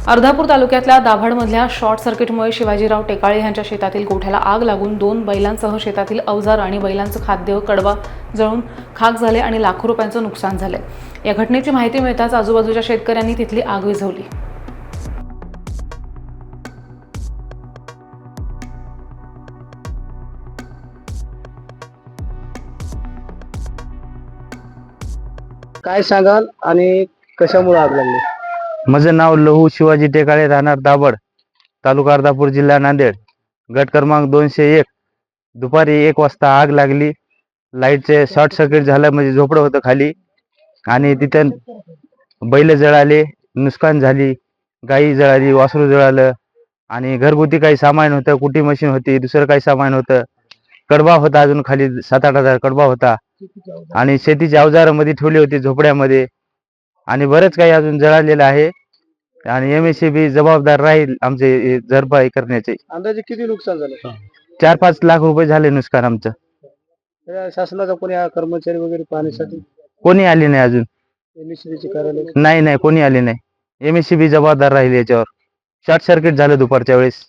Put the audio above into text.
अर्धापूर तालुक्यातल्या दाभाडमधल्या शॉर्ट सर्किटमुळे शिवाजीराव टेकाळे यांच्या शेतातील गोठ्याला आग लागून 2 बैलांसह शेतातील अवजार आणि बैलांचं खाद्य कडबा जळून खाक झाले आणि लाखो रुपयांचं नुकसान झालंय। या घटनेची माहिती मिळताच आजूबाजूच्या शेतकऱ्यांनी तिथली आग विझवली। काय सांगाल आणि कशामुळे आग लागली? माझं नाव लहू शिवाजी टेकाळे, राहणार दाभड, तालुका अर्धापूर, जिल्हा नांदेड, गट क्रमांक 201। दुपारी 1 वाजता आग लागली। लाईटचे शॉर्ट सर्किट झालं, म्हणजे झोपडं होतं खाली आणि तिथं बैल जळाले, नुकसान झाली, गाई जळाली, वासरू जळालं आणि घरगुती काही सामान होतं, कुटी मशीन होती, दुसरं काही सामान होतं, कडबा होता, अजून खाली 7-8 हजार कडबा होता आणि शेतीची अवजारामध्ये ठेवली होती झोपड्यामध्ये आणि बरेच काही अजून जळालेलं आहे आणि MSCB जबाबदार राहील आमचे भरपाई करण्याचे। अंदाजे किती नुकसान झालं? 4-5 लाख रुपये झाले नुकसान आमचं। शासनाचा कोणी कर्मचारी वगैरे पाहण्यासाठी कोणी आले नाही अजून? MSCB कार्यालय नाही, कोणी आले नाही। MSCB जबाबदार राहील याच्यावर। शॉर्ट सर्किट झालं दुपारच्या वेळेस।